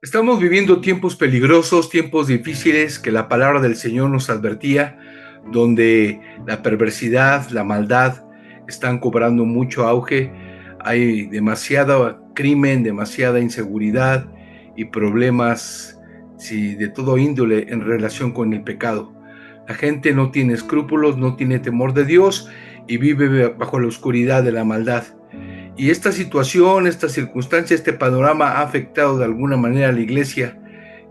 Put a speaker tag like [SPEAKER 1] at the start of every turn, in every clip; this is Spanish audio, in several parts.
[SPEAKER 1] Estamos viviendo tiempos peligrosos, tiempos difíciles que la palabra del Señor nos advertía, donde la perversidad, la maldad están cobrando mucho auge. Hay demasiado crimen, demasiada inseguridad y problemas, sí, de todo índole en relación con el pecado. La gente no tiene escrúpulos, no tiene temor de Dios y vive bajo la oscuridad de la maldad. Y esta situación, esta circunstancia, este panorama ha afectado de alguna manera a la iglesia,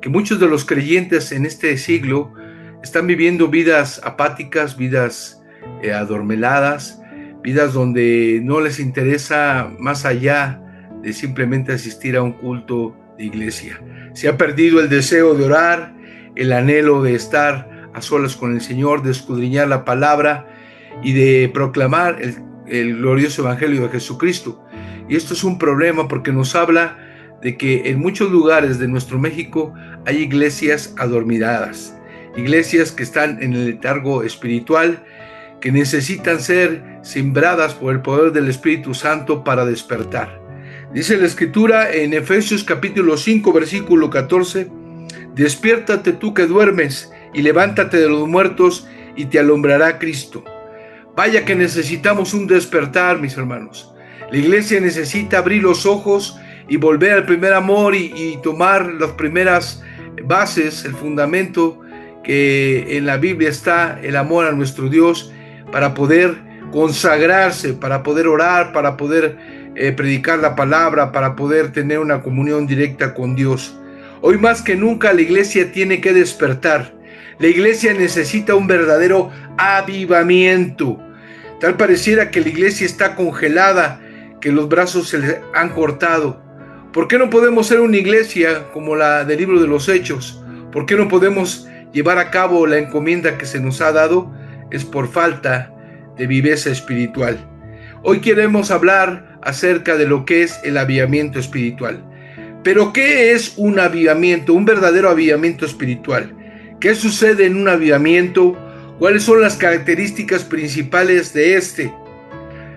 [SPEAKER 1] que muchos de los creyentes en este siglo están viviendo vidas apáticas, vidas adormeladas, vidas donde no les interesa más allá de simplemente asistir a un culto de iglesia. Se ha perdido el deseo de orar, el anhelo de estar a solas con el Señor, de escudriñar la palabra y de proclamar el glorioso evangelio de Jesucristo. Y esto es un problema porque nos habla de que en muchos lugares de nuestro México hay iglesias adormiladas, iglesias que están en el letargo espiritual, que necesitan ser sembradas por el poder del Espíritu Santo para despertar. Dice la Escritura en Efesios capítulo 5 versículo 14: despiértate tú que duermes y levántate de los muertos y te alumbrará Cristo. Vaya que necesitamos un despertar, mis hermanos. La iglesia necesita abrir los ojos y volver al primer amor y tomar las primeras bases, el fundamento que en la Biblia está, el amor a nuestro Dios, para poder consagrarse, para poder orar, para poder predicar la palabra, para poder tener una comunión directa con Dios. Hoy más que nunca la iglesia tiene que despertar. La iglesia necesita un verdadero avivamiento. Tal pareciera que la iglesia está congelada, que los brazos se le han cortado. ¿Por qué no podemos ser una iglesia como la del libro de los Hechos? ¿Por qué no podemos llevar a cabo la encomienda que se nos ha dado? Es por falta de viveza espiritual. Hoy queremos hablar acerca de lo que es el avivamiento espiritual. Pero ¿qué es un avivamiento? Un verdadero avivamiento espiritual. ¿Qué sucede en un avivamiento? ¿Cuáles son las características principales de este?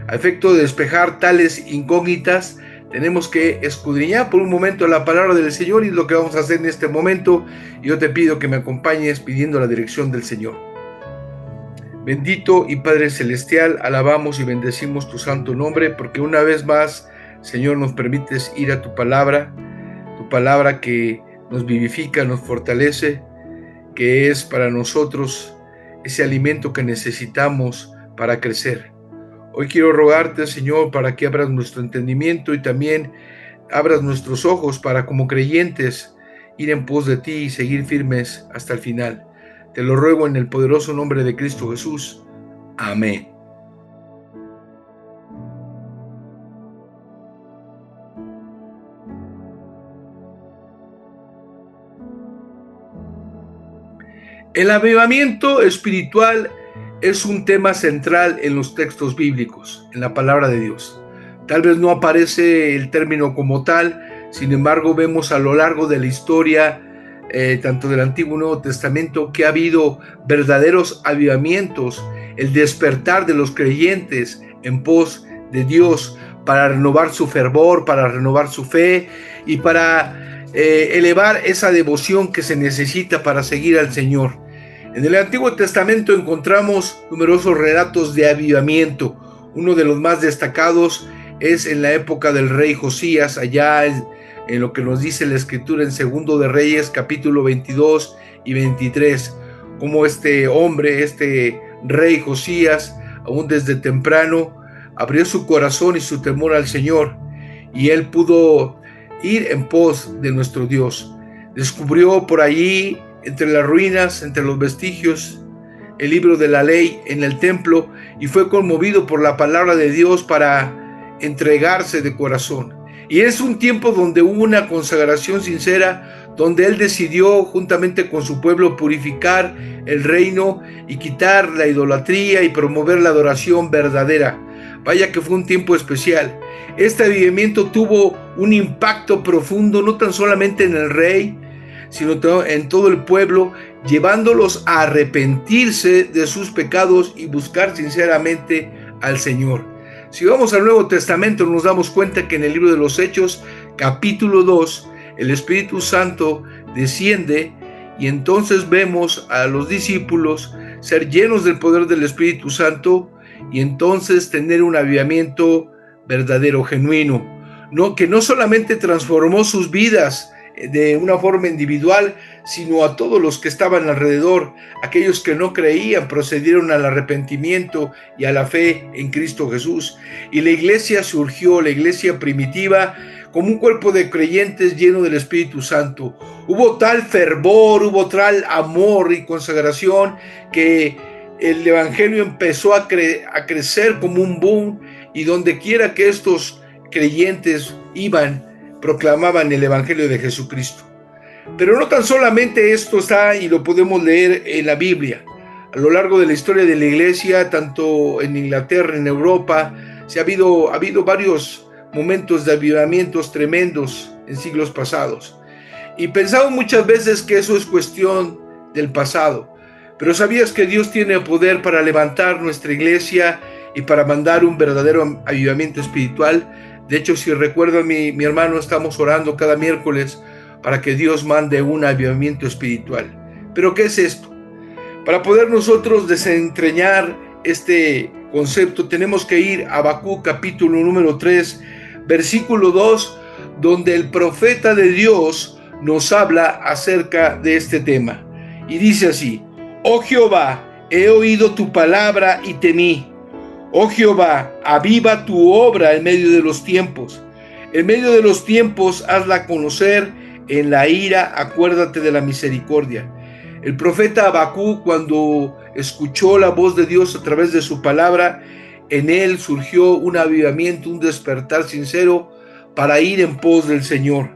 [SPEAKER 1] A efecto de despejar tales incógnitas, tenemos que escudriñar por un momento la palabra del Señor, y es lo que vamos a hacer en este momento. Yo te pido que me acompañes pidiendo la dirección del Señor. Bendito y Padre Celestial, alabamos y bendecimos tu santo nombre, porque una vez más, Señor, nos permites ir a tu palabra que nos vivifica, nos fortalece, que es para nosotros ese alimento que necesitamos para crecer. Hoy quiero rogarte, Señor, para que abras nuestro entendimiento y también abras nuestros ojos para, como creyentes, ir en pos de ti y seguir firmes hasta el final. Te lo ruego en el poderoso nombre de Cristo Jesús. Amén. El avivamiento espiritual es un tema central en los textos bíblicos, en la palabra de Dios. Tal vez no aparece el término como tal, sin embargo vemos a lo largo de la historia, tanto del Antiguo y Nuevo Testamento, que ha habido verdaderos avivamientos, el despertar de los creyentes en pos de Dios para renovar su fervor, para renovar su fe y para elevar esa devoción que se necesita para seguir al Señor. En el Antiguo Testamento encontramos numerosos relatos de avivamiento. Uno de los más destacados es en la época del rey Josías, allá en lo que nos dice la Escritura en Segundo de Reyes, capítulo 22 y 23, como este hombre, este rey Josías, aún desde temprano, abrió su corazón y su temor al Señor, y él pudo ir en pos de nuestro Dios. Descubrió por allí, entre las ruinas, entre los vestigios, el libro de la ley en el templo, y fue conmovido por la palabra de Dios para entregarse de corazón. Y es un tiempo donde hubo una consagración sincera, donde él decidió juntamente con su pueblo purificar el reino y quitar la idolatría y promover la adoración verdadera. Vaya que fue un tiempo especial. Este avivamiento tuvo un impacto profundo, no tan solamente en el rey, sino en todo el pueblo, llevándolos a arrepentirse de sus pecados y buscar sinceramente al Señor. Si vamos al Nuevo Testamento, nos damos cuenta que en el libro de los Hechos, capítulo 2, el Espíritu Santo desciende y entonces vemos a los discípulos ser llenos del poder del Espíritu Santo y entonces tener un avivamiento verdadero, genuino, que no solamente transformó sus vidas de una forma individual, sino a todos los que estaban alrededor. Aquellos que no creían procedieron al arrepentimiento y a la fe en Cristo Jesús. Y la iglesia surgió, la iglesia primitiva, como un cuerpo de creyentes lleno del Espíritu Santo. Hubo tal fervor, hubo tal amor y consagración que el evangelio empezó a crecer como un boom, y donde quiera que estos creyentes iban, proclamaban el evangelio de Jesucristo. Pero no tan solamente esto está, y lo podemos leer en la Biblia. A lo largo de la historia de la iglesia, tanto en Inglaterra, en Europa, ha habido varios momentos de avivamientos tremendos en siglos pasados. Y pensamos muchas veces que eso es cuestión del pasado. Pero ¿sabías que Dios tiene poder para levantar nuestra iglesia y para mandar un verdadero avivamiento espiritual? De hecho, si recuerdan, mi hermano, estamos orando cada miércoles para que Dios mande un avivamiento espiritual. ¿Pero qué es esto? Para poder nosotros desentrañar este concepto, tenemos que ir a Habacuc capítulo número 3, versículo 2, donde el profeta de Dios nos habla acerca de este tema. Y dice así: Oh Jehová, he oído tu palabra y temí. Oh Jehová, aviva tu obra en medio de los tiempos. En medio de los tiempos, hazla conocer. En la ira, acuérdate de la misericordia. El profeta Habacuc, cuando escuchó la voz de Dios a través de su palabra, en él surgió un avivamiento, un despertar sincero para ir en pos del Señor.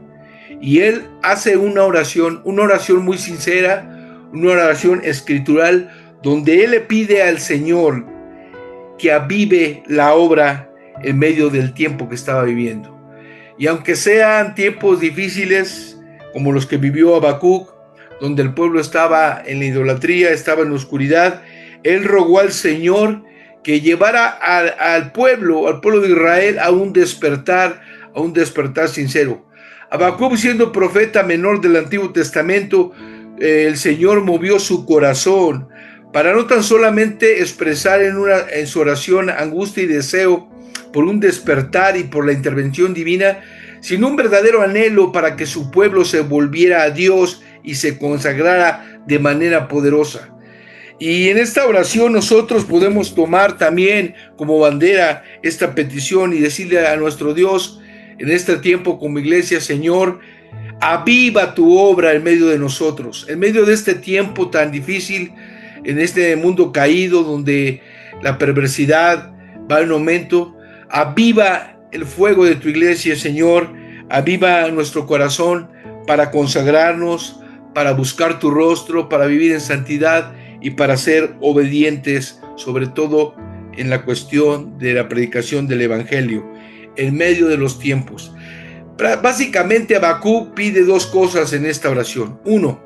[SPEAKER 1] Y él hace una oración muy sincera, una oración escritural, donde él le pide al Señor que avive la obra en medio del tiempo que estaba viviendo. Y aunque sean tiempos difíciles, como los que vivió Habacuc, donde el pueblo estaba en la idolatría, estaba en la oscuridad, él rogó al Señor que llevara al pueblo de Israel a un despertar sincero. Habacuc, siendo profeta menor del Antiguo Testamento, el Señor movió su corazón para no tan solamente expresar en su oración angustia y deseo por un despertar y por la intervención divina, sino un verdadero anhelo para que su pueblo se volviera a Dios y se consagrara de manera poderosa. Y en esta oración nosotros podemos tomar también como bandera esta petición y decirle a nuestro Dios en este tiempo como iglesia: Señor, aviva tu obra en medio de nosotros, en medio de este tiempo tan difícil, en este mundo caído donde la perversidad va en aumento. Aviva el fuego de tu iglesia, Señor, aviva nuestro corazón para consagrarnos, para buscar tu rostro, para vivir en santidad y para ser obedientes, sobre todo en la cuestión de la predicación del evangelio, en medio de los tiempos. Básicamente Habacuc pide dos cosas en esta oración. Uno,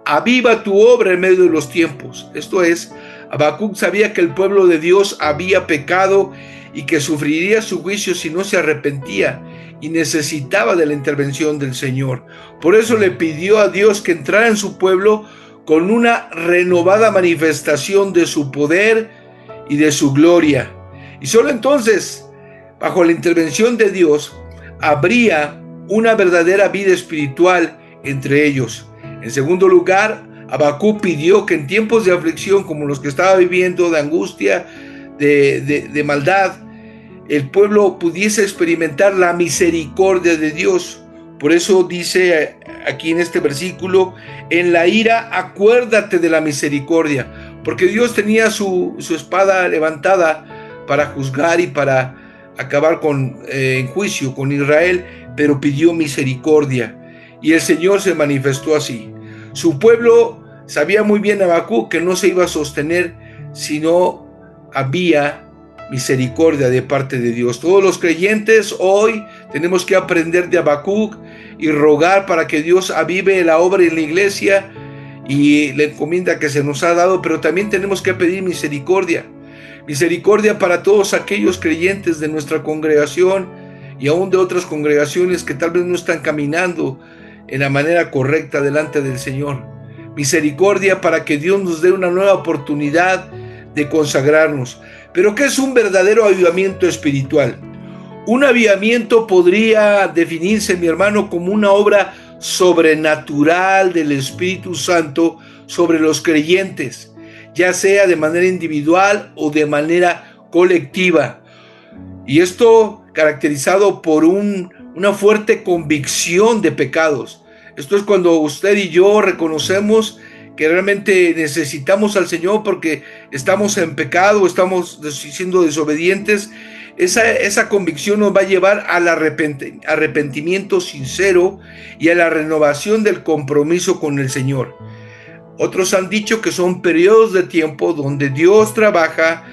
[SPEAKER 1] aviva tu obra en medio de los tiempos. Esto es, Habacuc sabía que el pueblo de Dios había pecado y que sufriría su juicio si no se arrepentía, y necesitaba de la intervención del Señor. Por eso le pidió a Dios que entrara en su pueblo con una renovada manifestación de su poder y de su gloria. Y solo entonces, bajo la intervención de Dios, habría una verdadera vida espiritual entre ellos. En segundo lugar, Habacuc pidió que en tiempos de aflicción como los que estaba viviendo, de angustia, de maldad, el pueblo pudiese experimentar la misericordia de Dios. Por eso dice aquí en este versículo: en la ira acuérdate de la misericordia, porque Dios tenía su espada levantada para juzgar y para acabar en juicio con Israel, pero pidió misericordia, y el Señor se manifestó así. Su pueblo sabía muy bien, Habacuc, que no se iba a sostener si no había misericordia de parte de Dios. Todos los creyentes hoy tenemos que aprender de Habacuc y rogar para que Dios avive la obra en la iglesia y la encomienda que se nos ha dado, pero también tenemos que pedir misericordia para todos aquellos creyentes de nuestra congregación y aún de otras congregaciones que tal vez no están caminando en la manera correcta delante del Señor. Misericordia para que Dios nos dé una nueva oportunidad de consagrarnos. Pero ¿qué es un verdadero avivamiento espiritual? Un avivamiento podría definirse, mi hermano, como una obra sobrenatural del Espíritu Santo sobre los creyentes, ya sea de manera individual o de manera colectiva. Y esto caracterizado por una fuerte convicción de pecados. Esto es cuando usted y yo reconocemos que realmente necesitamos al Señor porque estamos en pecado, estamos siendo desobedientes. Esa convicción nos va a llevar al arrepentimiento sincero y a la renovación del compromiso con el Señor. Otros han dicho que son periodos de tiempo donde Dios trabaja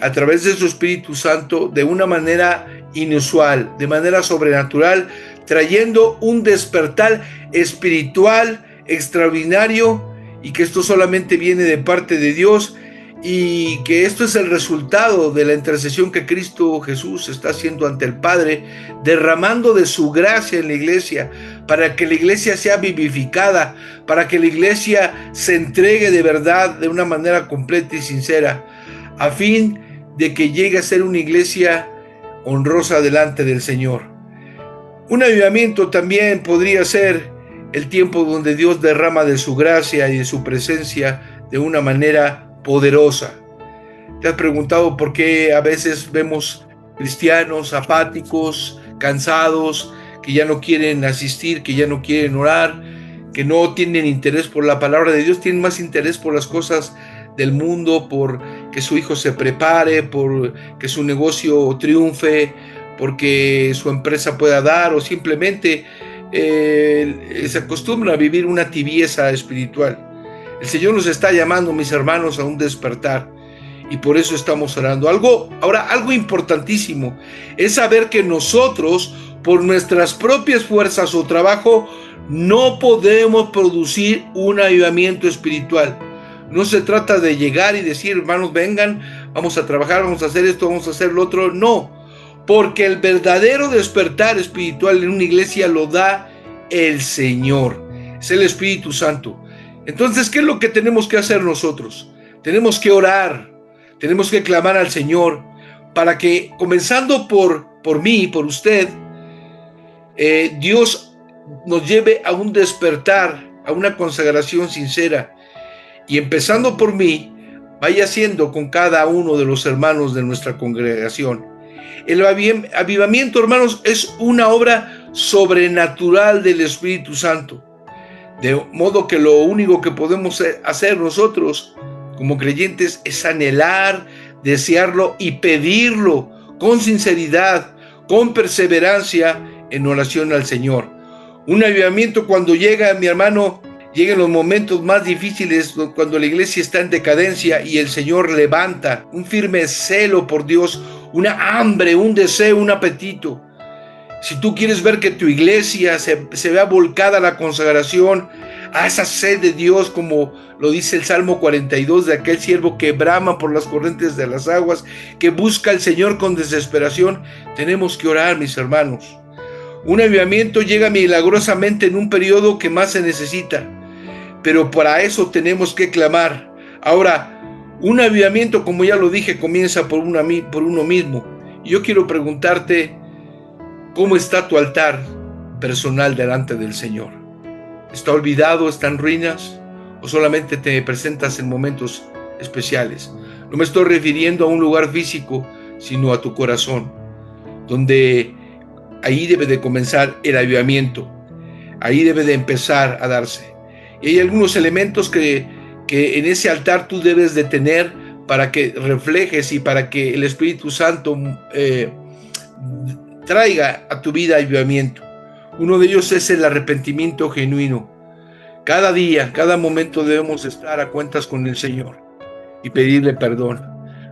[SPEAKER 1] a través de su Espíritu Santo de una manera inusual, de manera sobrenatural, trayendo un despertar espiritual extraordinario, y que esto solamente viene de parte de Dios, y que esto es el resultado de la intercesión que Cristo Jesús está haciendo ante el Padre, derramando de su gracia en la iglesia, para que la iglesia sea vivificada, para que la iglesia se entregue de verdad de una manera completa y sincera, a fin de que llegue a ser una iglesia honrosa delante del Señor. Un avivamiento también podría ser el tiempo donde Dios derrama de su gracia y de su presencia de una manera poderosa. ¿Te has preguntado por qué a veces vemos cristianos apáticos, cansados, que ya no quieren asistir, que ya no quieren orar, que no tienen interés por la palabra de Dios, tienen más interés por las cosas del mundo, por que su hijo se prepare, por que su negocio triunfe, porque su empresa pueda dar, o simplemente se acostumbra a vivir una tibieza espiritual? El Señor nos está llamando, mis hermanos, a un despertar, y por eso estamos orando. Algo importantísimo es saber que nosotros, por nuestras propias fuerzas o trabajo, no podemos producir un avivamiento espiritual. No se trata de llegar y decir, hermanos, vengan, vamos a trabajar, vamos a hacer esto, vamos a hacer lo otro. No, porque el verdadero despertar espiritual en una iglesia lo da el Señor, es el Espíritu Santo. Entonces, ¿qué es lo que tenemos que hacer nosotros? Tenemos que orar, tenemos que clamar al Señor para que, comenzando por mí, por usted, Dios nos lleve a un despertar, a una consagración sincera, y empezando por mí, vaya haciendo con cada uno de los hermanos de nuestra congregación. El avivamiento, hermanos, es una obra sobrenatural del Espíritu Santo, de modo que lo único que podemos hacer nosotros como creyentes es anhelar, desearlo y pedirlo con sinceridad, con perseverancia en oración al Señor. Un avivamiento, cuando llega, mi hermano, llega en los momentos más difíciles, cuando la iglesia está en decadencia y el Señor levanta un firme celo por Dios, una hambre, un deseo, un apetito. Si tú quieres ver que tu iglesia se vea volcada a la consagración, a esa sed de Dios, como lo dice el Salmo 42, de aquel siervo que brama por las corrientes de las aguas, que busca al Señor con desesperación, tenemos que orar, mis hermanos. Un avivamiento llega milagrosamente en un periodo que más se necesita, pero para eso tenemos que clamar. Ahora, un avivamiento, como ya lo dije, comienza por uno mismo. Yo quiero preguntarte, ¿cómo está tu altar personal delante del Señor? ¿Está olvidado, está en ruinas, o solamente te presentas en momentos especiales? No me estoy refiriendo a un lugar físico, sino a tu corazón, donde ahí debe de comenzar el avivamiento, ahí debe de empezar a darse. Y hay algunos elementos que en ese altar tú debes de tener para que reflejes y para que el Espíritu Santo traiga a tu vida avivamiento. Uno de ellos es el arrepentimiento genuino. Cada día, cada momento debemos estar a cuentas con el Señor y pedirle perdón.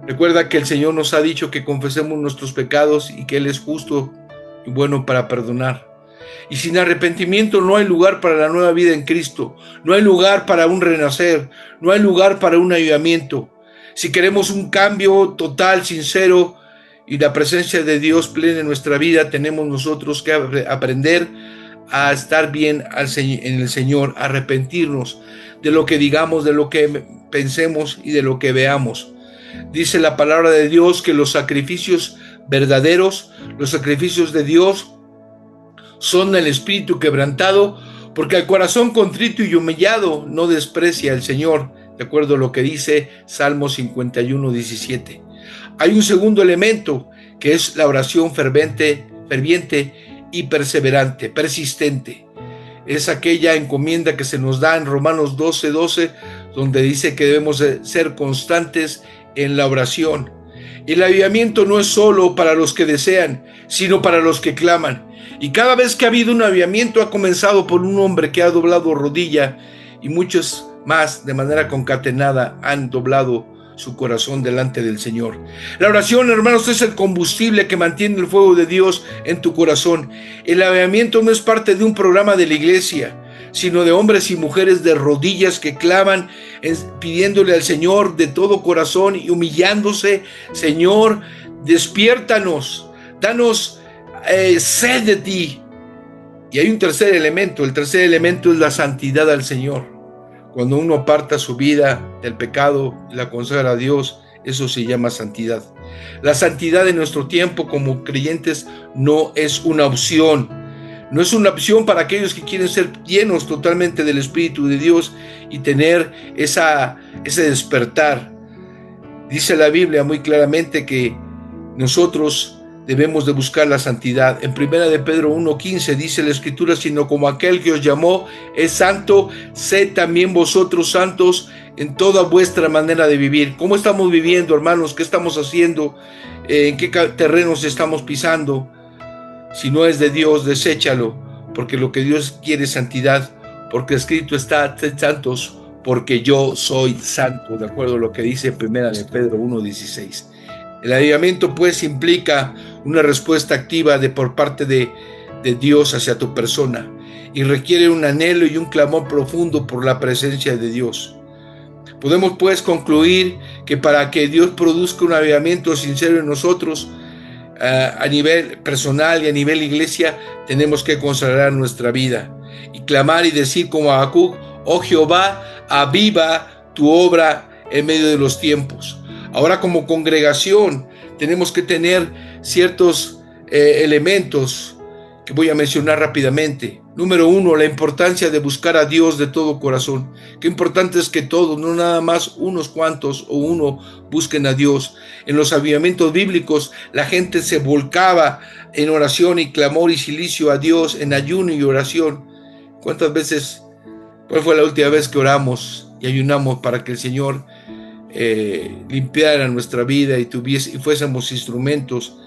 [SPEAKER 1] Recuerda que el Señor nos ha dicho que confesemos nuestros pecados y que Él es justo y bueno para perdonar. Y sin arrepentimiento no hay lugar para la nueva vida en Cristo, no hay lugar para un renacer, no hay lugar para un avivamiento. Si queremos un cambio total, sincero, y la presencia de Dios plena en nuestra vida, tenemos nosotros que aprender a estar bien en el Señor, a arrepentirnos de lo que digamos, de lo que pensemos y de lo que veamos. Dice la palabra de Dios que los sacrificios verdaderos, los sacrificios de Dios, son el espíritu quebrantado, porque al corazón contrito y humillado no desprecia el Señor, de acuerdo a lo que dice Salmo 51:17. Hay un segundo elemento, que es la oración ferviente y perseverante, persistente. Es aquella encomienda que se nos da en Romanos 12:12, donde dice que debemos ser constantes en la oración. El avivamiento no es solo para los que desean, sino para los que claman. Y cada vez que ha habido un avivamiento ha comenzado por un hombre que ha doblado rodilla, y muchos más de manera concatenada han doblado su corazón delante del Señor. La oración, hermanos, es el combustible que mantiene el fuego de Dios en tu corazón. El avivamiento no es parte de un programa de la iglesia, sino de hombres y mujeres de rodillas que claman, pidiéndole al Señor de todo corazón y humillándose: Señor, despiértanos, danos sed de ti. Y hay un tercer elemento. El tercer elemento es la santidad al Señor. Cuando uno aparta su vida del pecado y la consagra a Dios, eso se llama santidad. La santidad en nuestro tiempo como creyentes no es una opción. No es una opción para aquellos que quieren ser llenos totalmente del Espíritu de Dios y tener ese despertar. Dice la Biblia muy claramente que nosotros debemos de buscar la santidad. En 1 de Pedro 1:15 dice la Escritura: sino como aquel que os llamó es santo, sed también vosotros santos en toda vuestra manera de vivir. ¿Cómo estamos viviendo, hermanos? ¿Qué estamos haciendo? ¿En qué terrenos estamos pisando? Si no es de Dios, deséchalo, porque lo que Dios quiere es santidad, porque escrito está: sed santos, porque yo soy santo, de acuerdo a lo que dice 1 de Pedro 1:16. El avivamiento pues implica una respuesta activa por parte de Dios hacia tu persona, y requiere un anhelo y un clamor profundo por la presencia de Dios. Podemos pues concluir que para que Dios produzca un avivamiento sincero en nosotros, a nivel personal y a nivel iglesia, tenemos que consagrar nuestra vida y clamar y decir como Habacuc: oh Jehová, aviva tu obra en medio de los tiempos. Ahora, como congregación, tenemos que tener ciertos elementos que voy a mencionar rápidamente. Número 1, la importancia de buscar a Dios de todo corazón. Qué importante es que todos, no nada más unos cuantos o uno, busquen a Dios. En los avivamientos bíblicos, la gente se volcaba en oración y clamor y cilicio a Dios, en ayuno y oración. ¿Cuántas veces, cuál fue la última vez que oramos y ayunamos para que el Señor limpiara nuestra vida y fuésemos instrumentos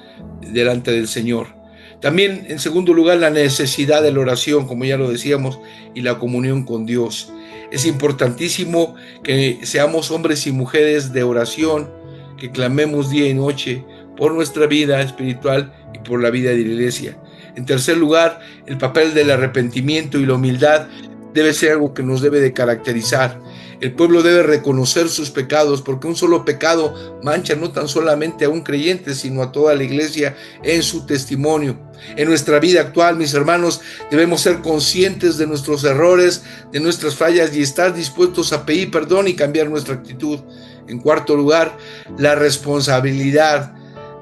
[SPEAKER 1] delante del Señor? También, en segundo lugar, la necesidad de la oración, como ya lo decíamos, y la comunión con Dios. Es importantísimo que seamos hombres y mujeres de oración, que clamemos día y noche por nuestra vida espiritual y por la vida de la iglesia. En tercer lugar, el papel del arrepentimiento y la humildad debe ser algo que nos debe de caracterizar. El pueblo debe reconocer sus pecados, porque un solo pecado mancha no tan solamente a un creyente, sino a toda la iglesia en su testimonio. En nuestra vida actual, mis hermanos, debemos ser conscientes de nuestros errores, de nuestras fallas, y estar dispuestos a pedir perdón y cambiar nuestra actitud. En cuarto lugar, la responsabilidad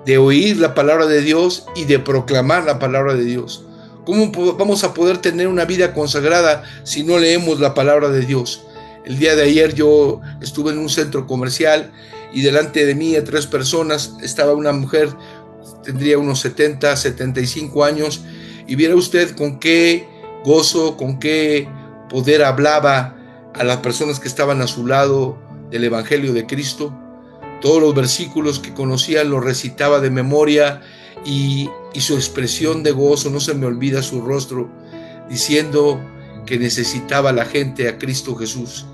[SPEAKER 1] de oír la palabra de Dios y de proclamar la palabra de Dios. ¿Cómo vamos a poder tener una vida consagrada si no leemos la palabra de Dios? El día de ayer yo estuve en un centro comercial y delante de mí, a 3 personas, estaba una mujer, tendría unos 70, 75 años, y viera usted con qué gozo, con qué poder hablaba a las personas que estaban a su lado del Evangelio de Cristo. Todos los versículos que conocía los recitaba de memoria, y su expresión de gozo, no se me olvida su rostro, diciendo que necesitaba la gente a Cristo Jesús,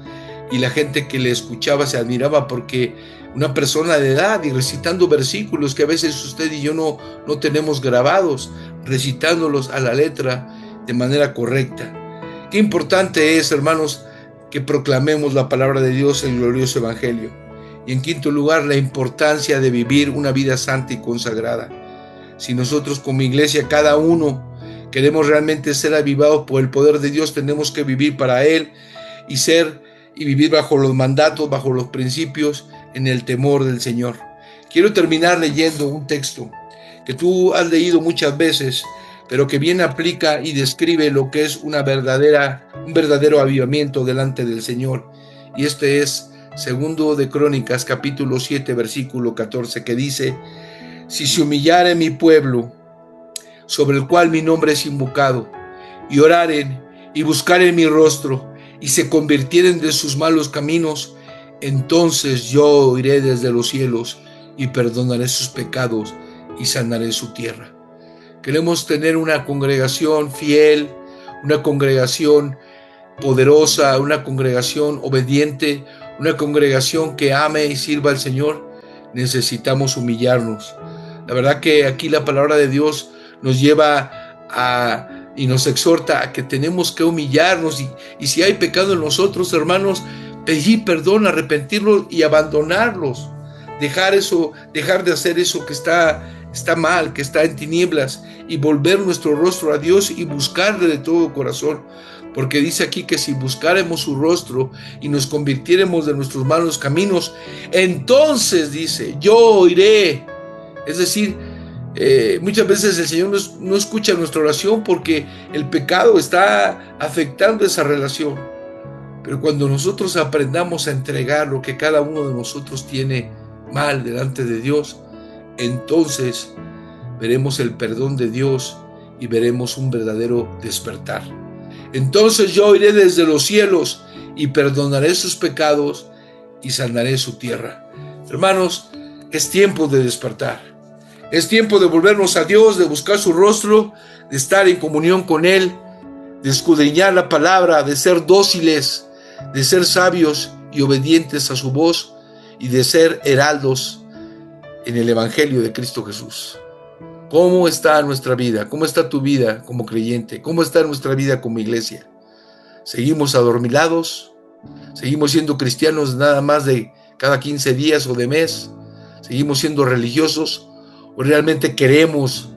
[SPEAKER 1] y la gente que le escuchaba se admiraba, porque una persona de edad y recitando versículos que a veces usted y yo no tenemos grabados, recitándolos a la letra de manera correcta. Qué importante es, hermanos, que proclamemos la palabra de Dios, el glorioso Evangelio. Y en quinto lugar, la importancia de vivir una vida santa y consagrada. Si nosotros como iglesia, cada uno queremos realmente ser avivados por el poder de Dios, tenemos que vivir para Él y vivir bajo los mandatos, bajo los principios, en el temor del Señor. Quiero terminar leyendo un texto que tú has leído muchas veces, pero que bien aplica y describe lo que es un verdadero avivamiento delante del Señor. Y este es Segundo de Crónicas, capítulo 7, versículo 14, que dice: si se humillare mi pueblo, sobre el cual mi nombre es invocado, y oraren y buscaren mi rostro, y se convirtieren de sus malos caminos, entonces yo oiré desde los cielos y perdonaré sus pecados y sanaré su tierra. Queremos tener una congregación fiel, una congregación poderosa, una congregación obediente, una congregación que ame y sirva al Señor. Necesitamos humillarnos. La verdad que aquí la palabra de Dios nos lleva y nos exhorta a que tenemos que humillarnos y si hay pecado en nosotros, hermanos, pedir perdón, arrepentirlo y abandonarlos. Dejar de hacer eso que está mal, que está en tinieblas, y volver nuestro rostro a Dios y buscarle de todo corazón. Porque dice aquí que si buscáremos su rostro y nos convirtiéramos de nuestros malos caminos, entonces dice, yo oiré. Es decir, muchas veces el Señor no escucha nuestra oración porque el pecado está afectando esa relación. Pero cuando nosotros aprendamos a entregar lo que cada uno de nosotros tiene mal delante de Dios, entonces veremos el perdón de Dios y veremos un verdadero despertar. Entonces yo iré desde los cielos y perdonaré sus pecados y sanaré su tierra. Hermanos, es tiempo de despertar. Es tiempo de volvernos a Dios, de buscar su rostro, de estar en comunión con Él, de escudriñar la palabra, de ser dóciles, de ser sabios y obedientes a su voz y de ser heraldos en el Evangelio de Cristo Jesús. ¿Cómo está nuestra vida? ¿Cómo está tu vida como creyente? ¿Cómo está nuestra vida como iglesia? ¿Seguimos adormilados? ¿Seguimos siendo cristianos nada más de cada 15 días o de mes? ¿Seguimos siendo religiosos? ¿O realmente queremos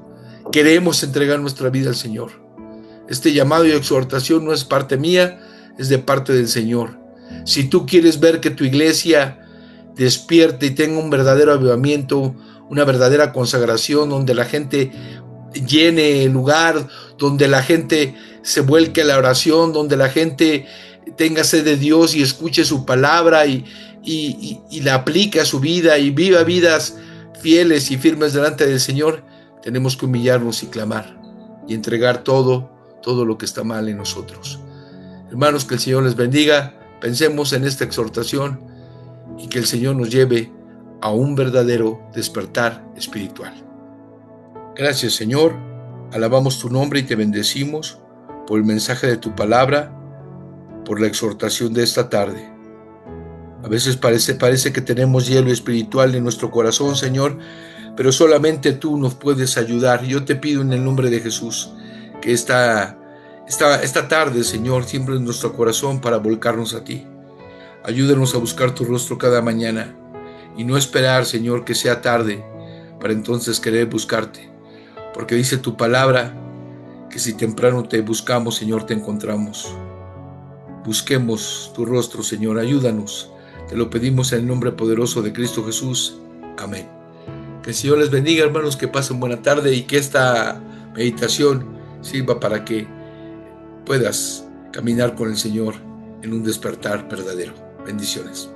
[SPEAKER 1] entregar nuestra vida al Señor? Este llamado y exhortación no es parte mía, es de parte del Señor. Si tú quieres ver que tu iglesia despierte y tenga un verdadero avivamiento, una verdadera consagración, donde la gente llene el lugar, donde la gente se vuelque a la oración, donde la gente tenga sed de Dios y escuche su palabra y la aplique a su vida y viva vidas fieles y firmes delante del Señor, tenemos que humillarnos y clamar y entregar todo lo que está mal en nosotros. Hermanos, que el Señor les bendiga. Pensemos en esta exhortación y que el Señor nos lleve a un verdadero despertar espiritual. Gracias, Señor. Alabamos tu nombre y te bendecimos por el mensaje de tu palabra, por la exhortación de esta tarde. A veces parece que tenemos hielo espiritual en nuestro corazón, Señor, pero solamente tú nos puedes ayudar. Yo te pido en el nombre de Jesús que esta tarde, Señor, siempre en nuestro corazón para volcarnos a ti. Ayúdanos a buscar tu rostro cada mañana y no esperar, Señor, que sea tarde para entonces querer buscarte. Porque dice tu palabra que si temprano te buscamos, Señor, te encontramos. Busquemos tu rostro, Señor, ayúdanos. Te lo pedimos en el nombre poderoso de Cristo Jesús. Amén. Que el Señor les bendiga, hermanos, que pasen buena tarde y que esta meditación sirva para que puedas caminar con el Señor en un despertar verdadero. Bendiciones.